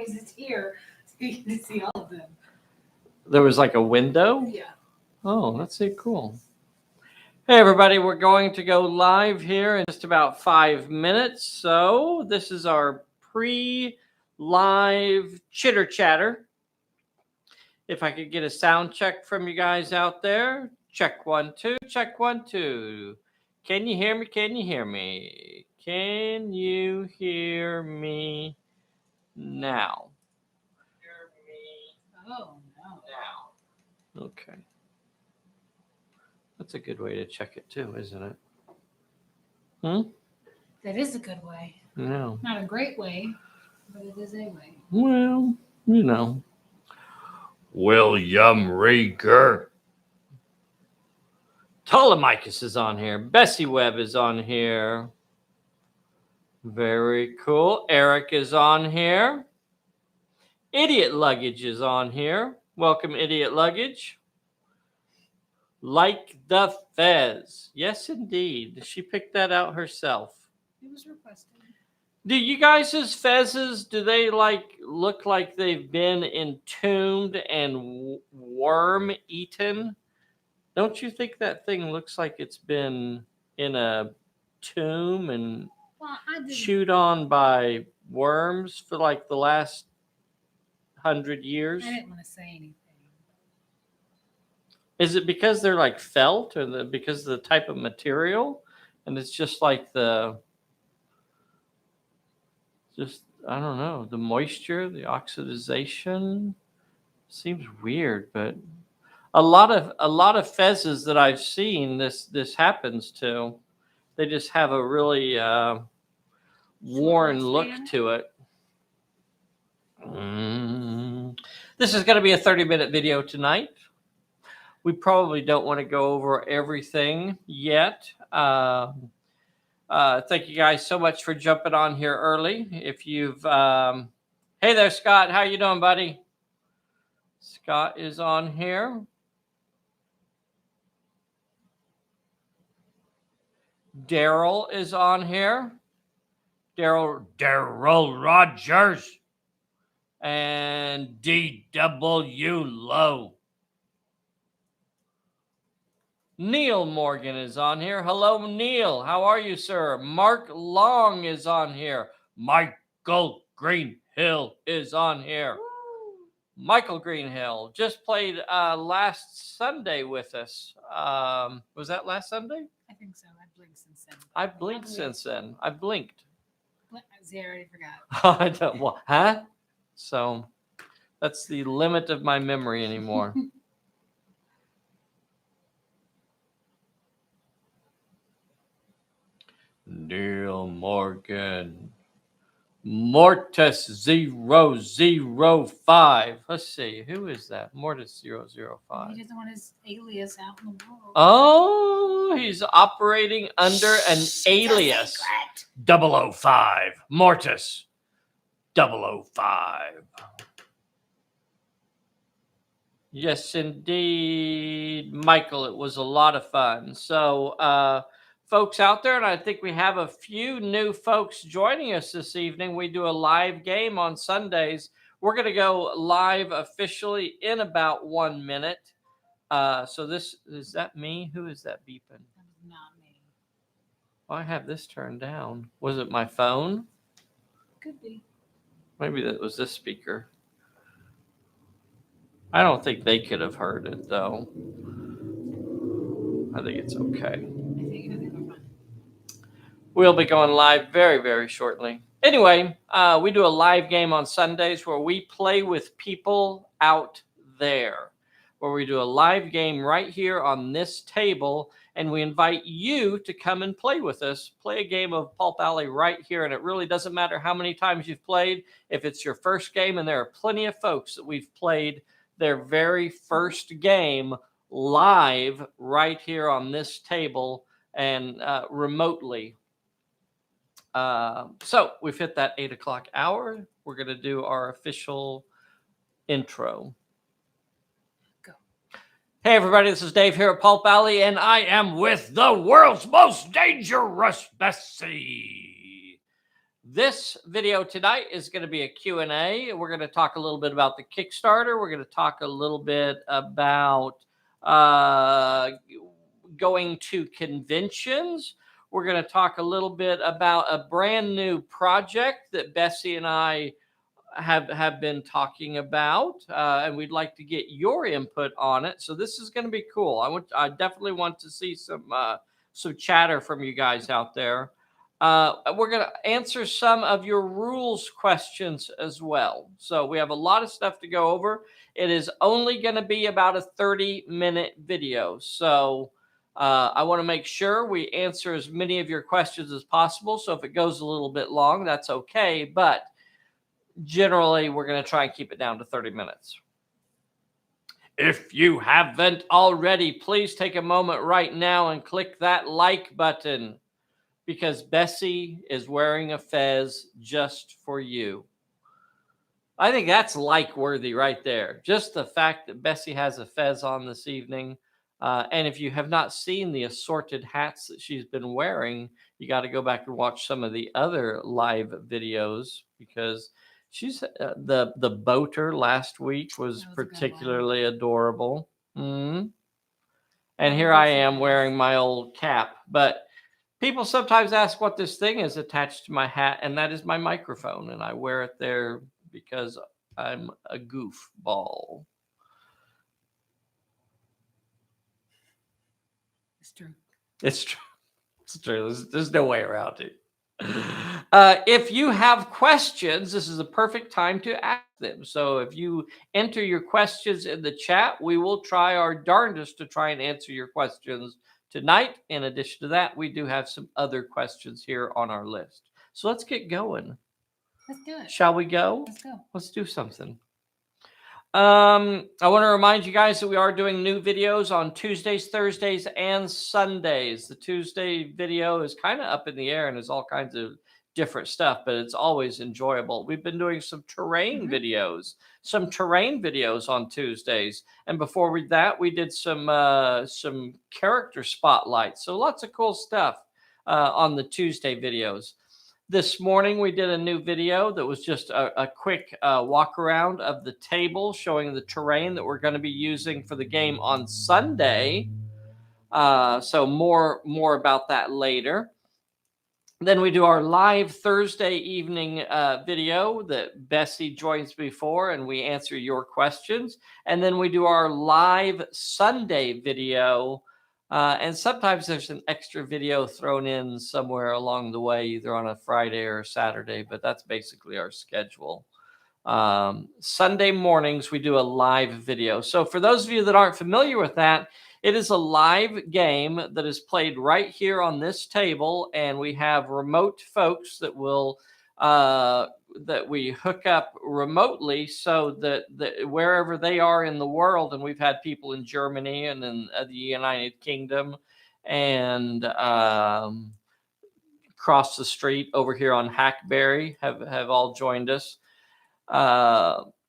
always is here, so you can see all of them. There was like a window? Yeah. Oh, that's cool. Hey, everybody, we're going to go live here in just about 5 minutes. So this is our pre-live chitter chatter. If I could get a sound check from you guys out there. Check 1, 2, check 1, 2. Can you hear me? Can you hear me? Can you hear me now? Hear me Oh, no. now. Okay. That's a good way to check it too, isn't it? That is a good way. No. Not a great way, but it is a way. Well, you know. William Rieger. Ptolemachus is on here. Bessy Webb is on here. Very cool. Eric is on here. Idiot Luggage is on here. Welcome, Idiot Luggage. Like the Fez. Yes, indeed. She picked that out herself. It was requested. Do you guys' fezzes, do they look like they've been entombed and worm eaten? Don't you think that thing looks like it's been in a tomb and chewed on by worms for like the last 100 years? I didn't want to say anything. Is it because they're like felt or because of the type of material? And it's just like I don't know, the moisture, the oxidization seems weird, but a lot of fezzes that I've seen this happens to. They just have a really worn look to it. This is going to be a 30-minute video tonight. We probably don't want to go over everything yet. Thank you guys so much for jumping on here early. If you've, hey there, Scott. How you doing, buddy? Scott is on here. Daryl is on here. Daryl Rogers and D.W. Lowe. Neil Morgan is on here. Hello, Neil. How are you, sir? Mark Long is on here. Michael Greenhill is on here. Woo. Michael Greenhill just played last Sunday with us. Was that last Sunday? I think so. I blinked since then. I've blinked since then. I blinked. See, I already forgot. I don't. Well, huh? So that's the limit of my memory anymore. Neil Morgan. Mortis 005. Let's see. Who is that? Mortis 005. He doesn't want his alias out in the world. Oh, he's operating under an alias. 005. Mortis 005. Yes, indeed, Michael. It was a lot of fun. So, folks out there, and I think we have a few new folks joining us this evening. We do a live game on Sundays. We're going to go live officially in about 1 minute. So this, is that me? Who is that beeping? That was not me. Oh, I have this turned down. Was it my phone? Could be. Maybe that was this speaker. I don't think they could have heard it, though. I think it's okay. I think we're fine. We'll be going live very, very shortly. Anyway, we do a live game on Sundays where we play with people out there, where we do a live game right here on this table, and we invite you to come and play with us. Play a game of Pulp Alley right here, and it really doesn't matter how many times you've played. If it's your first game, and there are plenty of folks that we've played their very first game live right here on this table and remotely. So we've hit that 8 o'clock hour. We're going to do our official intro. Go. Hey, everybody, this is Dave here at Pulp Alley, and I am with the world's most dangerous Bessy. This video tonight is going to be a Q&A. We're going to talk a little bit about the Kickstarter. We're going to talk a little bit about going to conventions. We're going to talk a little bit about a brand new project that Bessy and I have been talking about, and we'd like to get your input on it. So this is going to be cool. I definitely want to see some chatter from you guys out there. We're going to answer some of your rules questions as well. So we have a lot of stuff to go over. It is only going to be about a 30-minute video. So I want to make sure we answer as many of your questions as possible. So if it goes a little bit long, that's okay. But generally, we're going to try and keep it down to 30 minutes. If you haven't already, please take a moment right now and click that like button, because Bessy is wearing a fez just for you. I think that's like worthy right there. Just the fact that Bessy has a fez on this evening. And if you have not seen the assorted hats that she's been wearing, you got to go back and watch some of the other live videos, because she's the boater last week was particularly adorable. And here I am wearing my old cap. But people sometimes ask what this thing is attached to my hat, and that is my microphone, and I wear it there because I'm a goofball. It's true. It's true. It's true. There's no way around it. If you have questions, this is a perfect time to ask them. So if you enter your questions in the chat, we will try our darndest to try and answer your questions tonight. In addition to that, we do have some other questions here on our list. So let's get going. Let's do it. Shall we go? Let's go. Let's do something. I want to remind you guys that we are doing new videos on Tuesdays, Thursdays, and Sundays. The Tuesday video is kind of up in the air and is all kinds of different stuff, but it's always enjoyable. We've been doing some terrain videos on Tuesdays, and before that, we did some character spotlights. So lots of cool stuff on the Tuesday videos. This morning, we did a new video that was just a quick walk around of the table, showing the terrain that we're going to be using for the game on Sunday. So more about that later. Then we do our live Thursday evening video that Bessy joins me for, and we answer your questions. And then we do our live Sunday video. And sometimes there's an extra video thrown in somewhere along the way, either on a Friday or a Saturday, but that's basically our schedule. Sunday mornings, we do a live video. So for those of you that aren't familiar with that, it is a live game that is played right here on this table, and we have remote folks that will that we hook up remotely, so that wherever they are in the world, and we've had people in Germany and in the United Kingdom, and across the street over here on Hackberry have all joined us.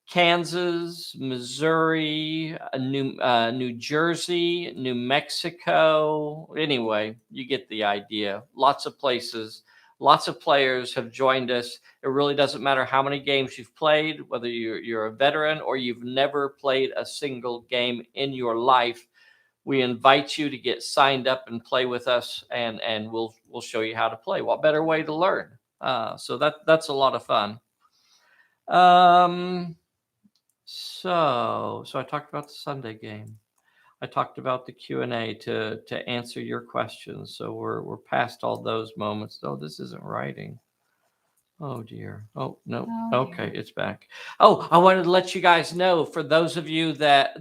Kansas, Missouri, New Jersey, New Mexico. Anyway, you get the idea. Lots of places. Lots of players have joined us. It really doesn't matter how many games you've played, whether you're a veteran or you've never played a single game in your life. We invite you to get signed up and play with us, and we'll show you how to play. What better way to learn? So that's a lot of fun. So I talked about the Sunday game. I talked about the Q&A to answer your questions. So we're past all those moments. Oh, this isn't writing. Oh dear. Oh no. Okay, it's back. Oh, I wanted to let you guys know, for those of you that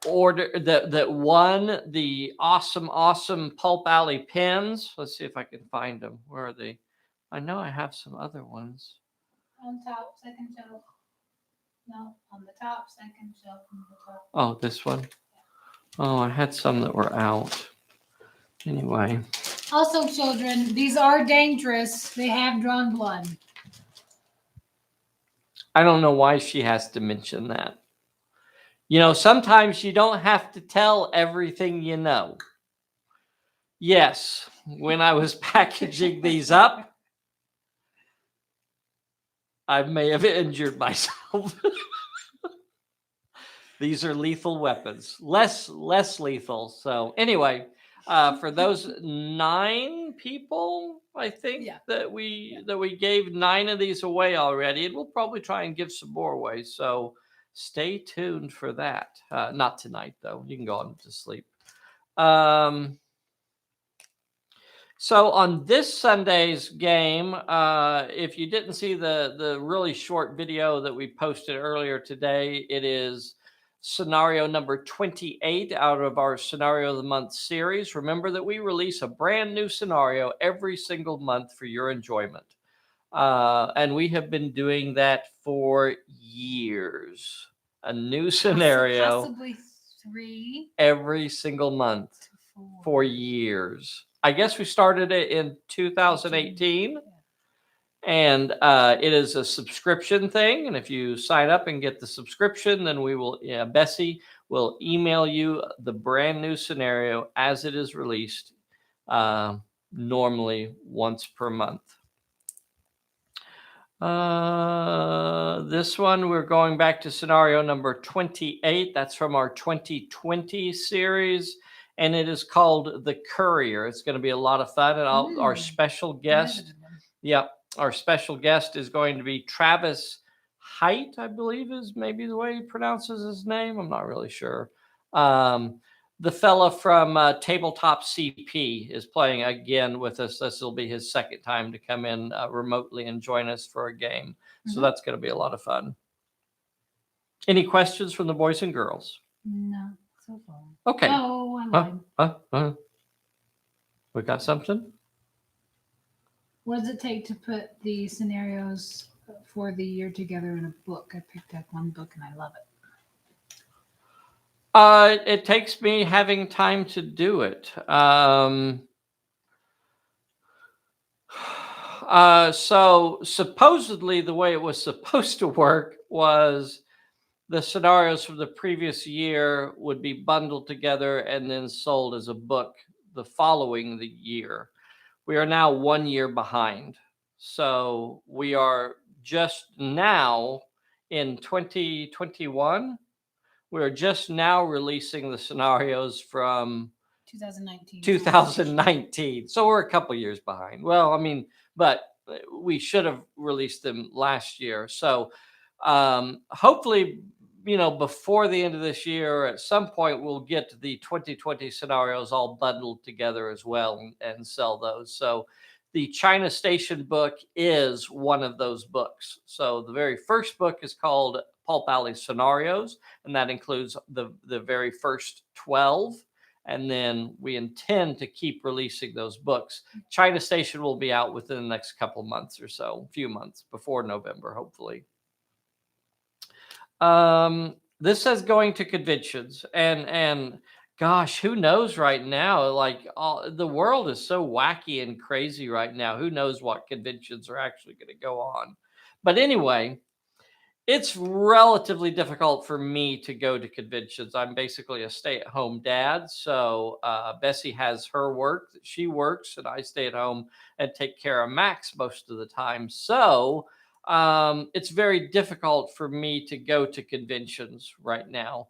won the awesome Pulp Alley pins. Let's see if I can find them. Where are they? I know I have some other ones. On top, second shelf. No, on the top, second shelf on the top. Oh, this one? Oh, I had some that were out. Anyway. Also, children, these are dangerous. They have drawn blood. I don't know why she has to mention that. You know, sometimes you don't have to tell everything you know. Yes, when I was packaging these up, I may have injured myself. These are lethal weapons, less lethal. So anyway, for those 9 people, I think that we gave 9 of these away already, and we'll probably try and give some more away. So stay tuned for that. Not tonight though. You can go on to sleep. So on this Sunday's game, if you didn't see the really short video that we posted earlier today, it is scenario number 28 out of our Scenario of the Month series. Remember that we release a brand new scenario every single month for your enjoyment. And we have been doing that for years. A new scenario Possibly 3 every single month for years. I guess we started it in 2018, and it is a subscription thing. And if you sign up and get the subscription, then we will, Bessy will email you the brand new scenario as it is released, normally once per month. This one, we're going back to scenario number 28. That's from our 2020 series, and it is called The Courier. It's going to be a lot of fun, and our special guest, our special guest is going to be Travis Height, I believe is maybe the way he pronounces his name. I'm not really sure. The fella from Tabletop CP is playing again with us. This will be his second time to come in remotely and join us for a game. So that's going to be a lot of fun. Any questions from the boys and girls? No, so far. Okay. Oh, I lied. We got something? What does it take to put the scenarios for the year together in a book? I picked up one book and I love it. It takes me having time to do it. So supposedly the way it was supposed to work was the scenarios from the previous year would be bundled together and then sold as a book the following the year. We are now 1 year behind. So we are just now in 2021. We're just now releasing the scenarios from 2019. So we're a couple years behind. Well, I mean, but we should have released them last year. So hopefully, before the end of this year, at some point, we'll get the 2020 scenarios all bundled together as well and sell those. So the China Station book is one of those books. So the very first book is called Pulp Alley Scenarios, and that includes the very first 12. And then we intend to keep releasing those books. China Station will be out within the next couple months or so, a few months before November, hopefully. This says going to conventions, and gosh, who knows right now? Like the world is so wacky and crazy right now. Who knows what conventions are actually going to go on? But anyway, it's relatively difficult for me to go to conventions. I'm basically a stay-at-home dad. So Bessy has her work that she works, and I stay at home and take care of Max most of the time. So it's very difficult for me to go to conventions right now.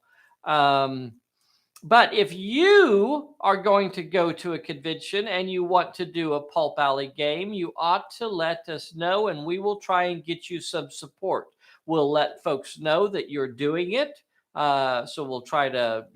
But if you are going to go to a convention and you want to do a Pulp Alley game, you ought to let us know, and we will try and get you some support. We'll let folks know that you're doing it. So we'll try to,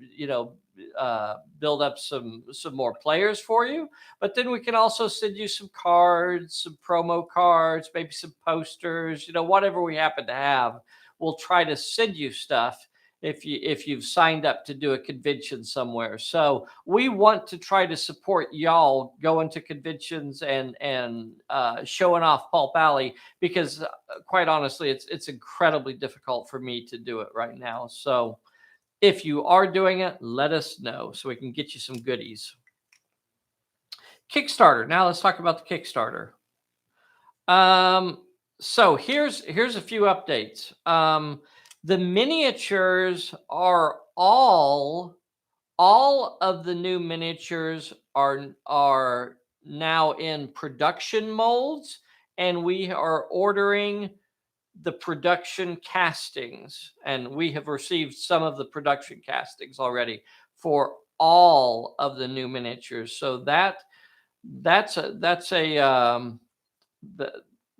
build up some more players for you. But then we can also send you some cards, some promo cards, maybe some posters, whatever we happen to have. We'll try to send you stuff if you've signed up to do a convention somewhere. So we want to try to support y'all going to conventions and showing off Pulp Alley, because quite honestly, it's incredibly difficult for me to do it right now. So if you are doing it, let us know so we can get you some goodies. Kickstarter. Now let's talk about the Kickstarter. So here's a few updates. The miniatures are all of the new miniatures are now in production molds, and we are ordering the production castings, and we have received some of the production castings already for all of the new miniatures. So that's a the,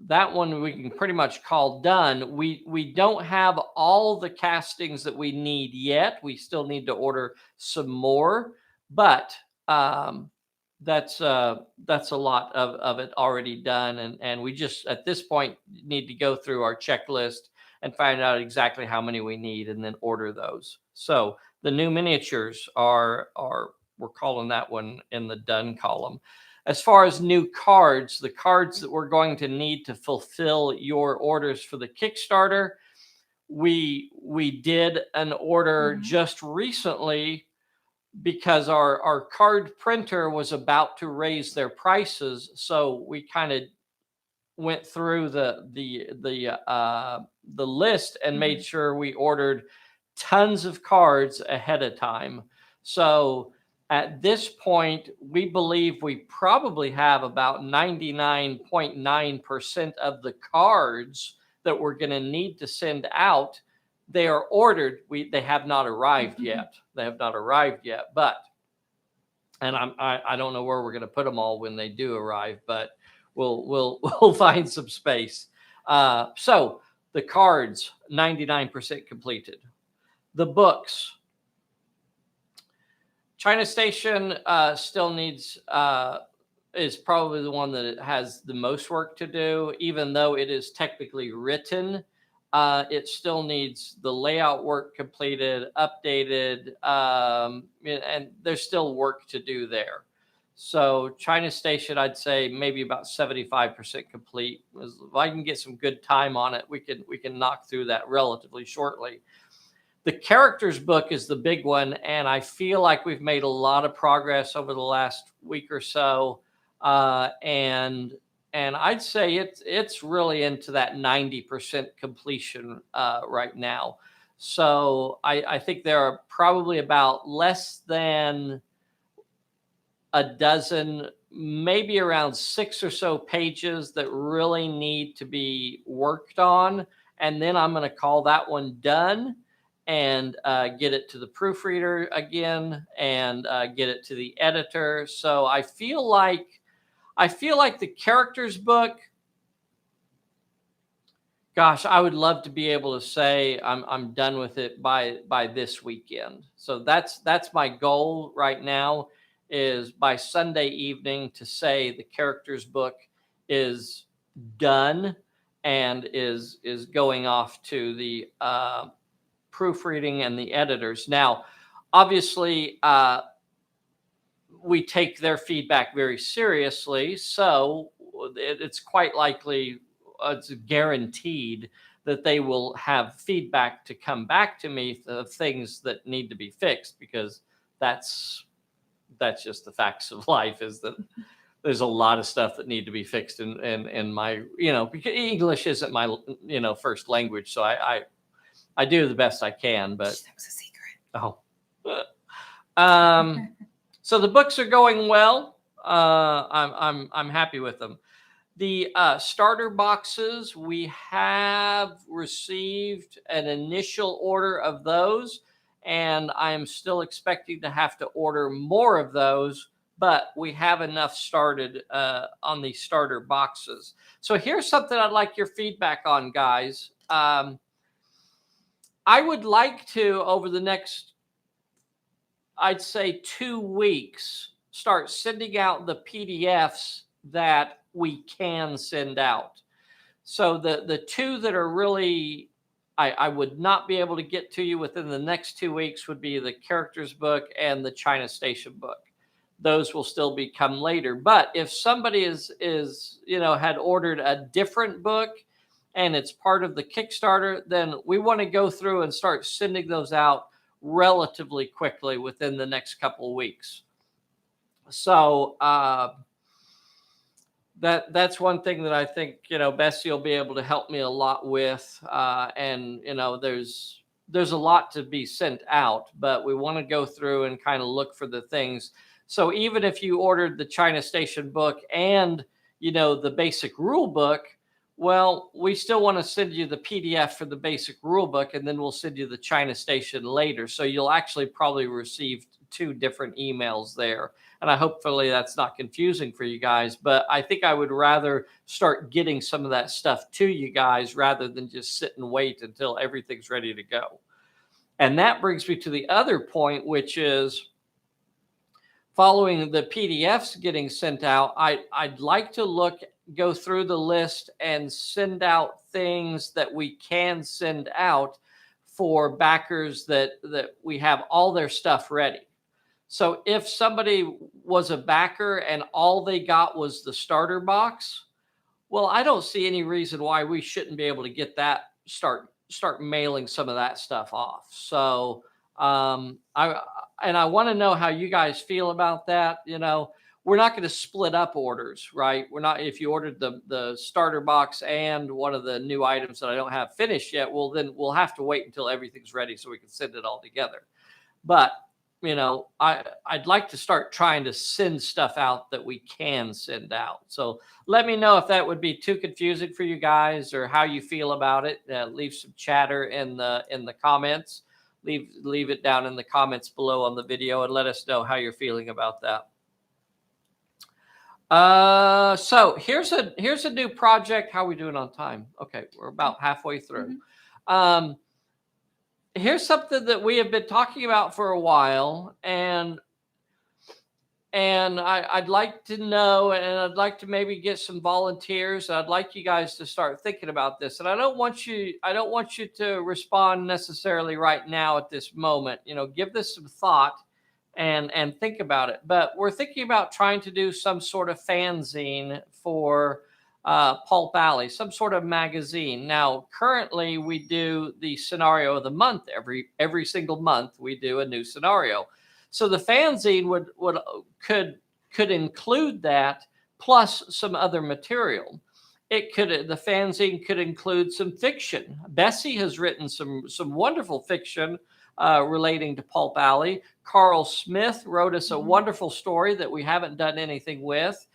that one we can pretty much call done. We don't have all the castings that we need yet. We still need to order some more, but that's a lot of it already done, and we just at this point need to go through our checklist and find out exactly how many we need and then order those. So the new miniatures are we're calling that one in the done column. As far as new cards, the cards that we're going to need to fulfill your orders for the Kickstarter, we did an order just recently because our card printer was about to raise their prices. So we kind of went through the list and made sure we ordered tons of cards ahead of time. So at this point, we believe we probably have about 99.9% of the cards that we're going to need to send out. They are ordered. They have not arrived yet. They have not arrived yet. But, and I don't know where we're going to put them all when they do arrive, but we'll find some space. So the cards, 99% completed. The books. China Station still needs, is probably the one that has the most work to do. Even though it is technically written, it still needs the layout work completed, updated, and there's still work to do there. So China Station, I'd say maybe about 75% complete. If I can get some good time on it, we can knock through that relatively shortly. The characters book is the big one, and I feel like we've made a lot of progress over the last week or so, and I'd say it's really into that 90% completion right now. So I think there are probably about less than a dozen, maybe around 6 or so pages that really need to be worked on, and then I'm going to call that one done and get it to the proofreader again and get it to the editor. So I feel like the characters book, gosh, I would love to be able to say I'm done with it by this weekend. So that's my goal right now, is by Sunday evening to say the characters book is done and is going off to the proofreading and the editors. Now, obviously, we take their feedback very seriously, so it's quite likely, it's guaranteed that they will have feedback to come back to me of things that need to be fixed, because that's just the facts of life, is that there's a lot of stuff that need to be fixed in my, because English isn't my, first language. So I do the best I can, but that was a secret. So the books are going well. I'm happy with them. The starter boxes, we have received an initial order of those, and I'm still expecting to have to order more of those, but we have enough started on the starter boxes. So here's something I'd like your feedback on, guys. I would like to, over the next, I'd say 2 weeks, start sending out the PDFs that we can send out. So the two that are really, I would not be able to get to you within the next 2 weeks would be the characters book and the China Station book. Those will still become later. But if somebody is had ordered a different book and it's part of the Kickstarter, then we want to go through and start sending those out relatively quickly within the next couple of weeks. So that's one thing that I think, Bessy will be able to help me a lot with. And, there's a lot to be sent out, but we want to go through and kind of look for the things. So even if you ordered the China Station book and, the basic rule book, Well, we still want to send you the PDF for the basic rule book, and then we'll send you the China Station later. So you'll actually probably receive 2 different emails there. And I hopefully that's not confusing for you guys, but I think I would rather start getting some of that stuff to you guys rather than just sit and wait until everything's ready to go. And that brings me to the other point, which is following the PDFs getting sent out, I'd like to go through the list and send out things that we can send out for backers that we have all their stuff ready. So if somebody was a backer and all they got was the starter box, well, I don't see any reason why we shouldn't be able to get that, start mailing some of that stuff off. So I want to know how you guys feel about that. We're not going to split up orders, right? We're not. If you ordered the starter box and one of the new items that I don't have finished yet, well, then we'll have to wait until everything's ready so we can send it all together. But I'd like to start trying to send stuff out that we can send out. So let me know if that would be too confusing for you guys or how you feel about it. Leave some chatter in the comments. Leave it down in the comments below on the video and let us know how you're feeling about that. So here's a new project. How are we doing on time? Okay, we're about halfway through. Mm-hmm. Here's something that we have been talking about for a while, and I'd like to know, and I'd like to maybe get some volunteers. I'd like you guys to start thinking about this. And I don't want you to respond necessarily right now at this moment. Give this some thought and think about it. But we're thinking about trying to do some sort of fanzine for Pulp Alley, some sort of magazine. Now, currently we do the scenario of the month. Every single month we do a new scenario. So the fanzine could include that plus some other material. The fanzine could include some fiction. Bessy has written some wonderful fiction relating to Pulp Alley. Carl Smith wrote us a wonderful story that we haven't done anything with.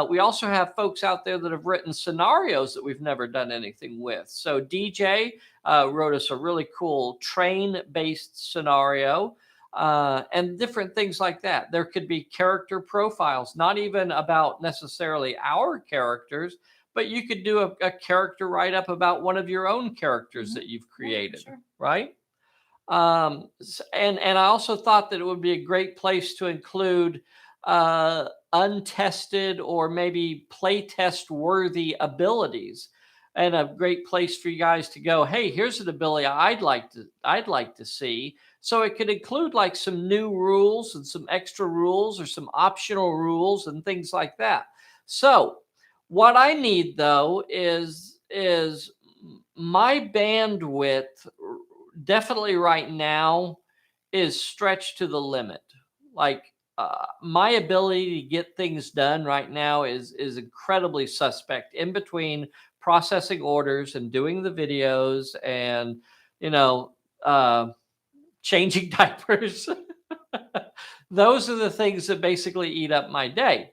We also have folks out there that have written scenarios that we've never done anything with. So DJ wrote us a really cool train-based scenario and different things like that. There could be character profiles, not even about necessarily our characters, but you could do a character write-up about one of your own characters that you've created, sure. Right? And I also thought that it would be a great place to include untested or maybe playtest worthy abilities, and a great place for you guys to go, hey, here's an ability I'd like to see. So it could include like some new rules and some extra rules or some optional rules and things like that. So what I need though is my bandwidth definitely right now is stretched to the limit. Like my ability to get things done right now is incredibly suspect in between processing orders and doing the videos and, changing diapers. Those are the things that basically eat up my day.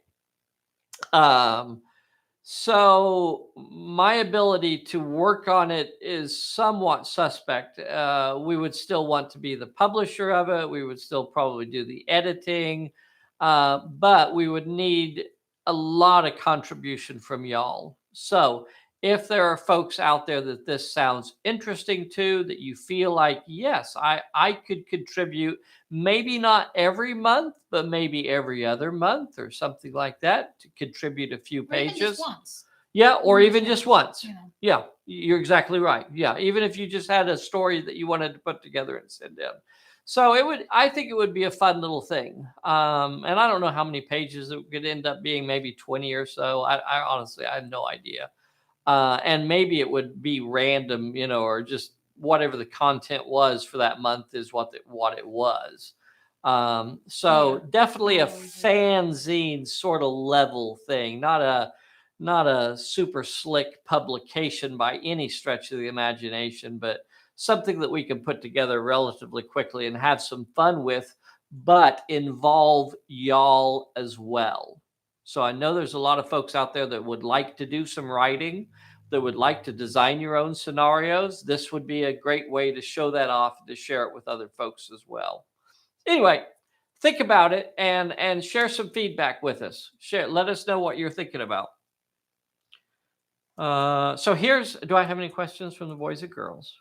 So my ability to work on it is somewhat suspect. We would still want to be the publisher of it. We would still probably do the editing, but we would need a lot of contribution from y'all. So if there are folks out there that this sounds interesting to, that you feel like, yes, I could contribute, maybe not every month, but maybe every other month or something like that, to contribute a few pages. Even just once. Yeah, or even just once. Yeah, you're exactly right. Yeah, even if you just had a story that you wanted to put together and send in. So I think it would be a fun little thing. And I don't know how many pages it could end up being, maybe 20 or so. I honestly, I have no idea. And maybe it would be random, or just whatever the content was for that month is what it was. So definitely a fanzine sort of level thing, not a super slick publication by any stretch of the imagination, but something that we can put together relatively quickly and have some fun with, but involve y'all as well. So I know there's a lot of folks out there that would like to do some writing, that would like to design your own scenarios, this would be a great way to show that off and to share it with other folks as well. Anyway, think about it and share some feedback with us. Let us know what you're thinking about. So do I have any questions from the boys and girls?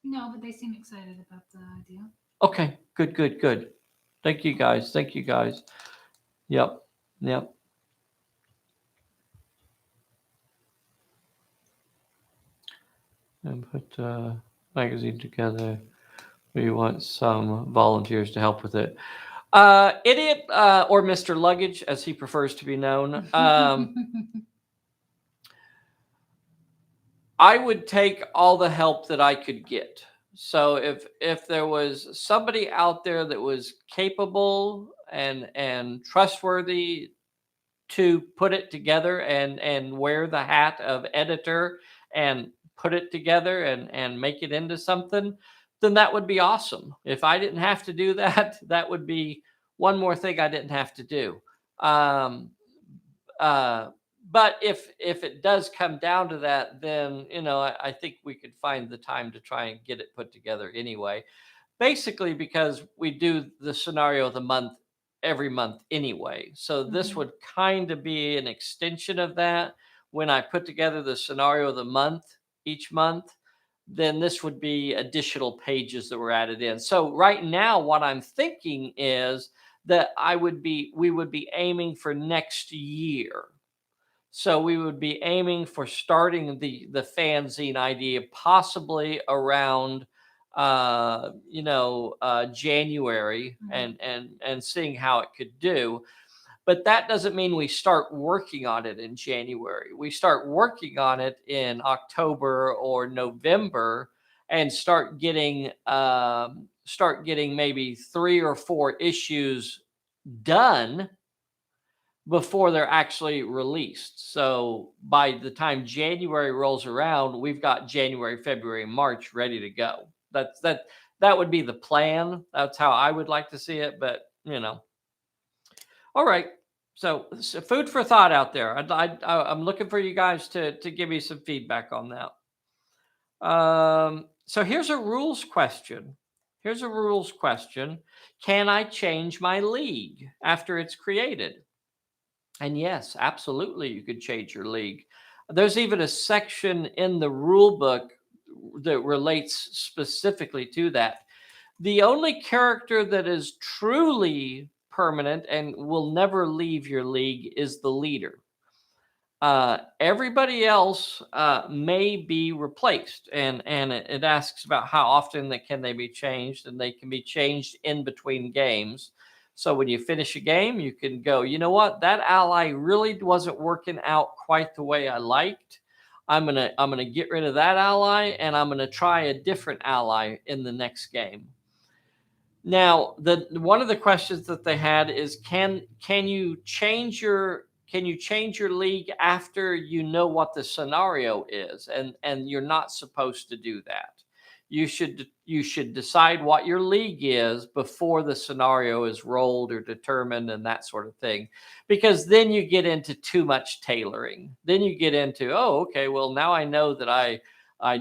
No, but they seem excited about the idea. Okay, good. Thank you guys. Yep. And put magazine together. We want some volunteers to help with it. Idiot or Mr. Luggage, as he prefers to be known. I would take all the help that I could get. So if there was somebody out there that was capable and trustworthy to put it together and wear the hat of editor and put it together and make it into something, then that would be awesome. If I didn't have to do that, that would be one more thing I didn't have to do. But if it does come down to that, then I think we could find the time to try and get it put together anyway. Basically, because we do the scenario of the month every month anyway. So this would kind of be an extension of that. When I put together the scenario of the month each month, then this would be additional pages that were added in. So right now, what I'm thinking is that we would be aiming for next year. So we would be aiming for starting the fanzine idea possibly around January and seeing how it could do. But that doesn't mean we start working on it in January. We start working on it in October or November and start getting maybe 3 or 4 issues done before they're actually released. So by the time January rolls around, we've got January, February, March ready to go. That would be the plan. That's how I would like to see it. But all right. So food for thought out there. I'm looking for you guys to give me some feedback on that. So here's a rules question. Can I change my league after it's created? And yes, absolutely, you could change your league. There's even a section in the rule book that relates specifically to that. The only character that is truly permanent and will never leave your league is the leader. Everybody else may be replaced, and it asks about how often can they be changed, and they can be changed in between games. So when you finish a game, you can go, you know what, that ally really wasn't working out quite the way I liked. I'm gonna get rid of that ally, and I'm gonna try a different ally in the next game. Now, one of the questions that they had is, can you change your league after you know what the scenario is? And you're not supposed to do that. You should decide what your league is before the scenario is rolled or determined and that sort of thing, because then you get into too much tailoring. Then you get into, oh, okay, well, now I know that I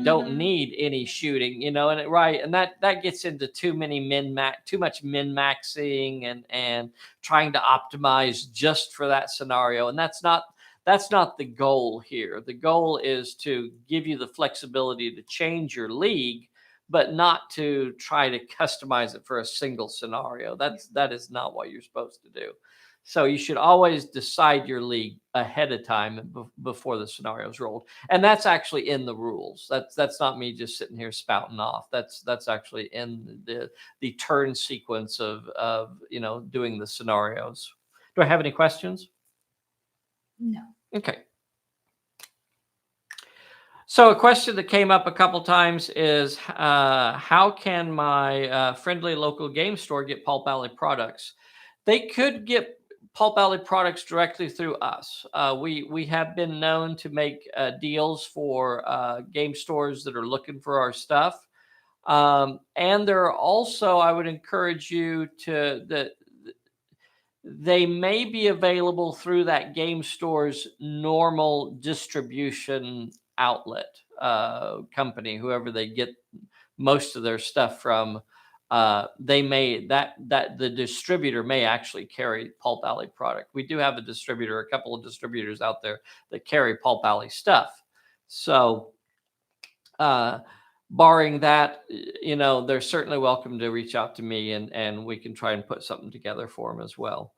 don't need any shooting, and that gets into too much min-maxing and trying to optimize just for that scenario. And that's not the goal here. The goal is to give you the flexibility to change your league, but not to try to customize it for a single scenario. That is not what you're supposed to do. So you should always decide your league ahead of time before the scenario is rolled. And that's actually in the rules. That's not me just sitting here spouting off. That's actually in the turn sequence of doing the scenarios. Do I have any questions? No. Okay. So a question that came up a couple times is, how can my friendly local game store get Pulp Alley products? They could get Pulp Alley products directly through us. We have been known to make deals for game stores that are looking for our stuff. And there are also, I would encourage you to they may be available through that game store's normal distribution outlet company, whoever they get most of their stuff from. They may that the distributor may actually carry Pulp Alley product. We do have a couple of distributors out there that carry Pulp Alley stuff. So barring that, they're certainly welcome to reach out to me, and we can try and put something together for them as well.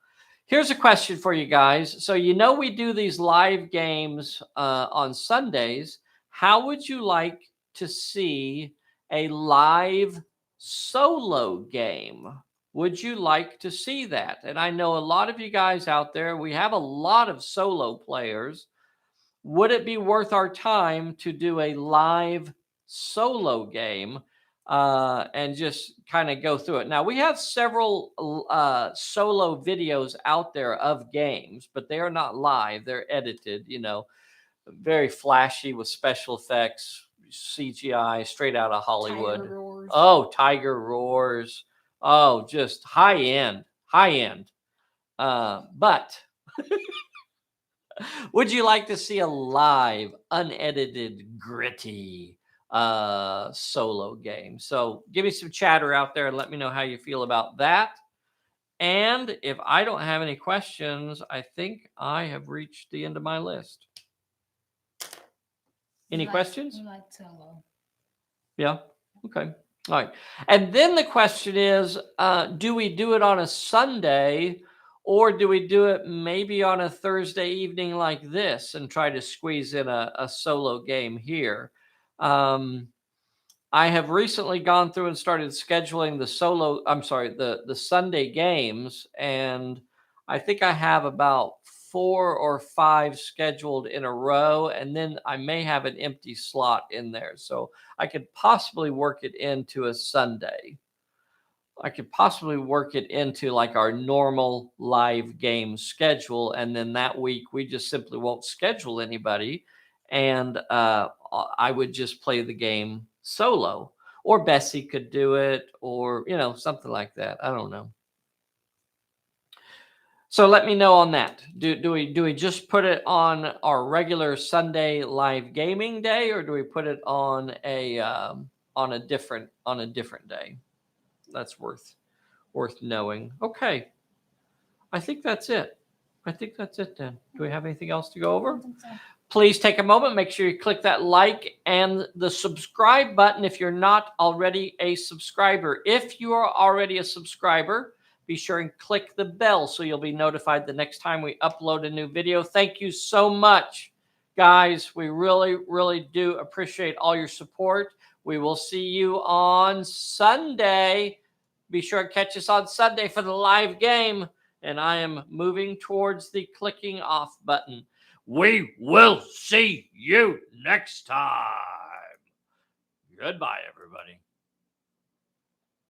Here's a question for you guys. So, we do these live games on Sundays. How would you like to see a live solo game? Would you like to see that? And I know a lot of you guys out there, we have a lot of solo players. Would it be worth our time to do a live solo game and just kind of go through it? Now, we have several solo videos out there of games, but they are not live. They're edited, very flashy with special effects, CGI, straight out of Hollywood. Tiger Roars. Oh, just high end. But would you like to see a live, unedited, gritty solo game? So give me some chatter out there and let me know how you feel about that. And if I don't have any questions, I think I have reached the end of my list. Any questions? We like solo. Yeah. Okay. All right. And then the question is, do we do it on a Sunday, or do we do it maybe on a Thursday evening like this and try to squeeze in a solo game here? I have recently gone through and started scheduling the Sunday games, and I think I have about 4 or 5 scheduled in a row, and then I may have an empty slot in there. So I could possibly work it into a Sunday. I could possibly work it into like our normal live game schedule, and then that week we just simply won't schedule anybody, and I would just play the game solo, or Bessy could do it, or something like that. I don't know. So let me know on that. Do we just put it on our regular Sunday live gaming day, or do we put it on a different day? That's worth knowing. Okay, I think that's it. Then. Do we have anything else to go over? I think so. Please take a moment. Make sure you click that like and the subscribe button if you're not already a subscriber. If you are already a subscriber, be sure and click the bell so you'll be notified the next time we upload a new video. Thank you so much, guys. We really, really do appreciate all your support. We will see you on Sunday. Be sure to catch us on Sunday for the live game. And I am moving towards the clicking off button. We will see you next time. Goodbye, everybody.